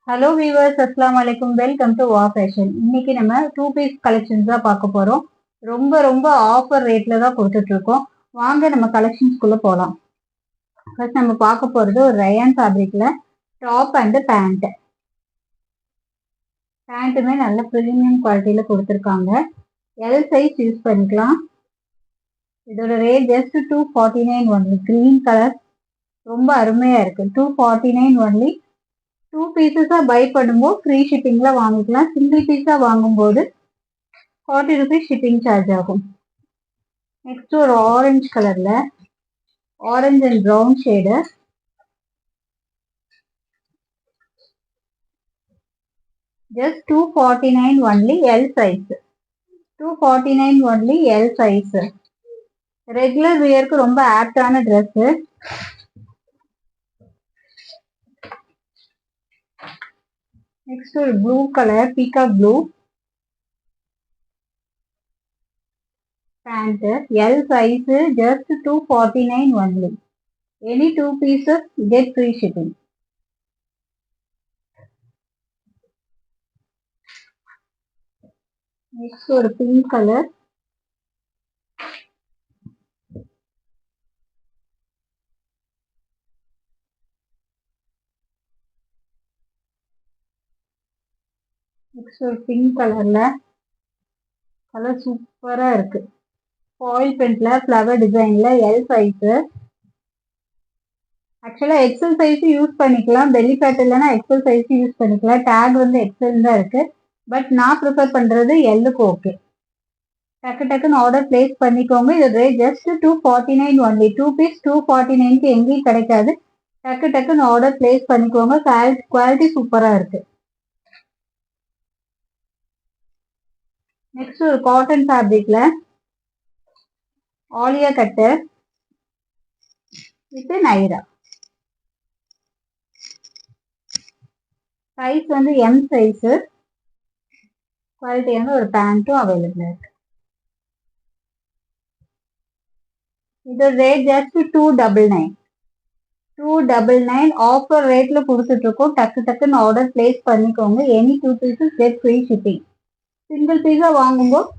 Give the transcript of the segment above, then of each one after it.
Hello viewers, அஸ்ஸலாமு அலைக்கும். Welcome to வா ஃபேஷன். இன்னைக்கு நம்ம 2 பீஸ் கலெக்ஷன்ஸ் தான் பார்க்க போறோம். ரொம்ப ரொம்ப ஆஃபர் ரேட்ல தான் கொடுத்துட்டு இருக்கோம். வாங்க நம்ம கலெக்ஷன்ஸ்குள்ள போகலாம். ஃபர்ஸ்ட் நம்ம பார்க்க போறது ஒரு ரயான் ஃபேப்ரிக்ல டாப் அண்ட் பேண்ட். பேண்ட்டுமே நல்ல ப்ரீமியம் குவாலிட்டியில கொடுத்துருக்காங்க. எல் சைஸ் யூஸ் பண்ணிக்கலாம். இதோட rate just 249 only. Green colour ரொம்ப அருமையா இருக்கு. 249 ஒன்லி. 2 பீசஸா பை பண்ணும்போது ஃப்ரீ ஷிப்பிங்ல வாங்கிக்கலாம். சிங்கிள் பீஸா வாங்கும்போது 40 ருபீஸ் ஷிப்பிங் சார்ஜ் ஆகும். நெக்ஸ்ட் ஒரு ஆரஞ்சு கலர்ல orange and brown shade. Just 249 only. L size 249 only. L size. Regular வியருக்கு ரொம்ப ஆப்டான ட்ரெஸ். நெக்ஸ்ட் ஒரு blue colour peacock blue pant. L size just 249 only. Any 2 pieces get free shipping. Next ஒரு pink colour. Next ஒரு pink கலர்ல colour சூப்பரா இருக்கு. Foil பிரிண்ட்ல ஃப்ளவர் டிசைன்ல எல் சைஸ். ஆக்சுவலா எக்ஸல் சைஸ் யூஸ் பண்ணிக்கலாம். பெல்லி ஃபேட் இல்லைன்னா எக்ஸல் சைஸ் யூஸ் பண்ணிக்கலாம். டேக் வந்து எக்ஸல் தான் இருக்கு. பட் நான் ப்ரிஃபர் பண்றது எல்லுக்கு ஓகே. டக்கு டக்குன்னு ஆர்டர் பிளேஸ் பண்ணிக்கோங்க. இது ரேட் ஜஸ்ட் 249 ஒன்லி. 2 பீஸ் 249க்கு எங்கேயும் கிடைக்காது. டக்கு டக்குன்னு ஆர்டர் பிளேஸ் பண்ணிக்கோங்க. குவாலிட்டி சூப்பரா இருக்கு. நெக்ஸ்ட் ஒரு காட்டன் ஃபேப்ரிக்ல Alia cut with Naira. Size வந்து எம் சைஸ். குவாலிட்டியான ஒரு பேண்ட்டும் அவைலபிள் இருக்கு. இது ரேட் ஜஸ்ட் 299. 299 ஆஃபர் ரேட்ல கொடுத்துட்டு இருக்கோம். டக்கு டக்குன்னு ஆர்டர் பிளேஸ் பண்ணிக்கோங்க. Any 2 pieces get free shipping. Single பீஸா வாங்கும்போது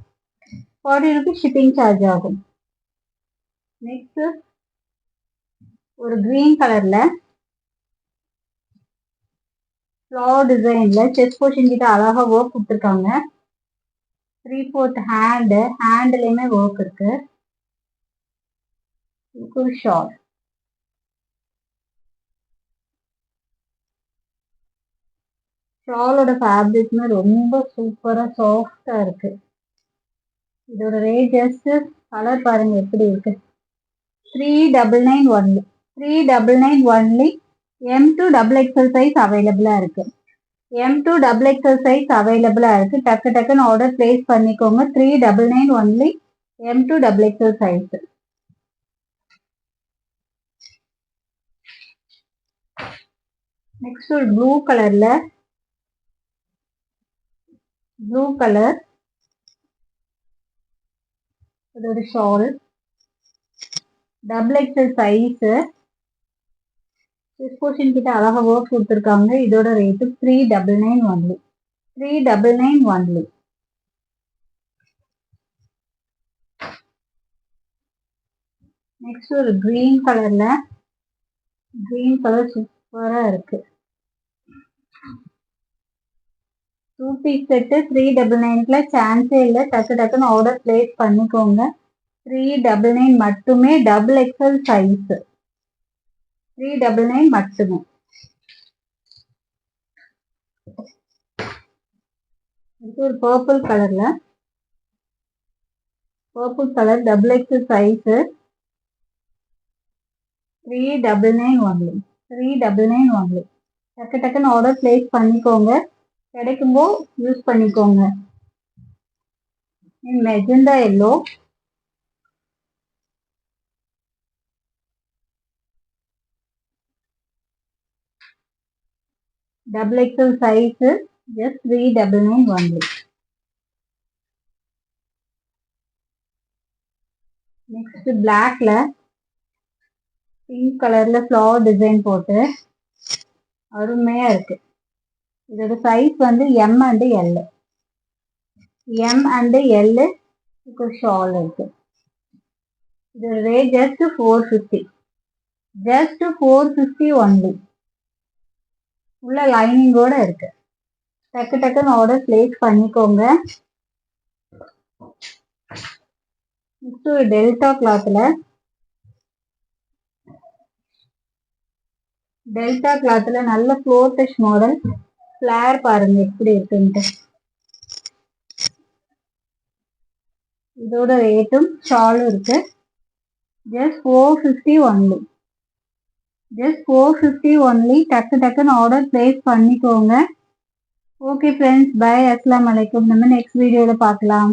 40 ருபீஸ் ஷிப்பிங் சார்ஜ் ஆகும். நெக்ஸ்ட் ஒரு கிரீன் கலர்ல ஃப்ளவர் டிசைன்ல செஸ்ட் போர்ஷன் கிட்ட அழகா ஒர்க் கொடுத்துருக்காங்க. 3/4 ஹேண்ட்லயுமே ஒர்க் இருக்கு. ஒரு ஷால். ஷாலோட ஃபேப்ரிக்மே ரொம்ப சூப்பரா சாஃப்டா இருக்கு. இதோட ரேட் ஜஸ்ட் கலர் பாருங்க எப்படி இருக்கு. 399 only. 399 only. M2 XXL size அவைலபிளா இருக்கு. M2 XXL சைஸ் அவைலபிளா இருக்கு. டக்கு டக்குன்னு ஆர்டர் பிளேஸ் பண்ணிக்கோங்க. 399 only. M2 XXL size. Next ஒரு ப்ளூ கலர்ல ப்ளூ கலர் ஒரு shawl. XXL size. Chest portion கிட்ட அழகா ஒர்க் கொடுத்துருக்காங்க. இதோட ரேட் 399 ஒன்லி. 399 ஒன்லி. நெக்ஸ்ட் ஒரு கிரீன் கலர்ல கிரீன் கலர் சூப்பரா இருக்கு. 2 பீஸ் செட்டு 399ல சான்ஸே இல்லை. டக்கு டக்குன்னு ஆர்டர் பிளேஸ் பண்ணிக்கோங்க. 399 மட்டுமே. XXL சைஸ் 399 மட்டுமே. ஒரு பர்பிள் கலர்ல purple colour XXL size 399 only. 399 only. டக்கு டக்குன்னு ஆர்டர் பிளேஸ் பண்ணிக்கோங்க. கிடைக்கும்போது யூஸ் பண்ணிக்கோங்க. Magenta yellow. XXL size just 399 only. Next பிளாக்ல பிங்க் கலர்ல ஃப்ளவர் டிசைன் போட்டு அருமையா இருக்கு. இதோட சைஸ் வந்து M and L. M and L shawl இருக்கு. இதோட ரேட் ஜஸ்ட் 450. Just 450 only. உள்ள லைனிங்கோட இருக்கு. டக்கு டக்குன்னு ஆர்டர் பிளேஸ் பண்ணிக்கோங்க. நெக்ஸ்ட் ஒரு டெல்டா கிளாத்ல நல்ல ஃப்ளோர் டச் மாடல். ஃபிளேர் பாருங்க எப்படி இருக்குன்ட்டு. இதோட ரேட்டும் ஷாலும் இருக்கு. Just 450 only. Just 450 only. டக்கு டக்குன்னு ஆர்டர் பிளேஸ் பண்ணிக்கோங்க. Okay friends, bye. அஸ்ஸலாமு அலைக்கும். நம்ம நெக்ஸ்ட் வீடியோல பார்க்கலாம்.